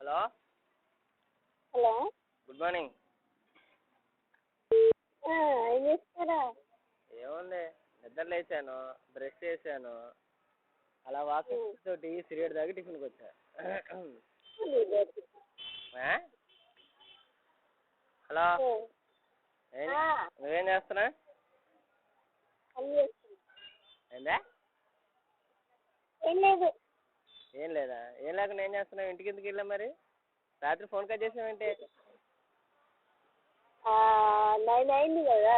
Hello hello good morning. ఏం చేస్తారా? ఏముంది, నిద్ర లేచాను, బ్రష్ చేశాను, అలా వాకింగ్ తోటి సిగరెట్ తాగి టిఫిన్కి వచ్చా. హలో నువ్వేం చేస్తున్నా? ఏందా? ఏం లేదు. ఏం లేదా? ఏం లేకుండా ఏం చేస్తున్నావు? ఇంటికి ఎందుకు వెళ్ళా మరి? రాత్రి ఫోన్ కట్ చేసావేంటి? 9 అయింది కదా.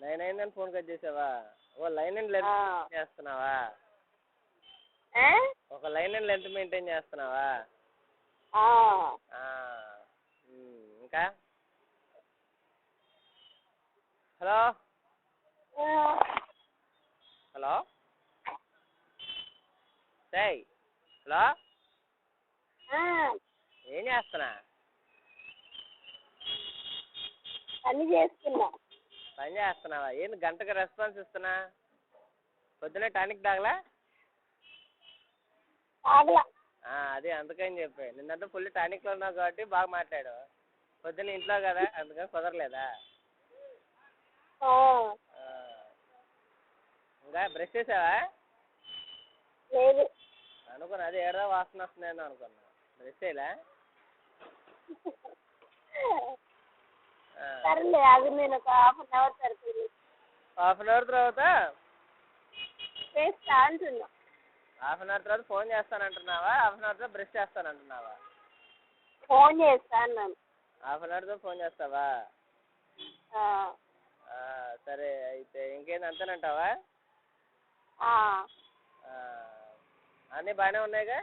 9 అయిందని ఫోన్ కట్ చేసావా? ఓ లైన్ అండ్ లెంత్ చేస్తున్నావా? ఒక లైన్ అండ్ లెంత్ మెయింటైన్ చేస్తున్నావా? ఇంకా హలో హలో సై హలో ఏం చేస్తున్నా? పని చేస్తున్నా. పని చేస్తున్నావా? ఏంది గంటకి రెస్పాన్స్ ఇస్తున్నా? పొద్దునే టానిక్ తాగలా? తాగలా. అది అందుకని చెప్పి నిన్నంతా ఫుల్ టానిక్లో ఉన్నావు కాబట్టి బాగా మాట్లాడావు. పొద్దున్న ఇంట్లో కదా, అందుకని కుదరలేదా? ఇంకా బ్రష్ చేసావా? లేదు. అనుకున్నా అది ఏడో వాసన వస్తుందేమో అనుకున్నా. బ్రష్ చేయలే? సరేలే, అది నేను ఒక ½ సరిపోయింది. ½ తర్వాత చేస్తా అంటున్నా. ½ తర్వాత ఫోన్ చేస్తానంటున్నావా? ½ తర్వాత బ్రష్ చేస్తానంటున్నావా? ఫోన్ చేస్తా అన్నాను. ½ తర్వాత ఫోన్ చేస్తావా? సరే అయితే ఇంకేంది, అంతేనంటావా? అన్నీ బాగానే ఉన్నాయిగా?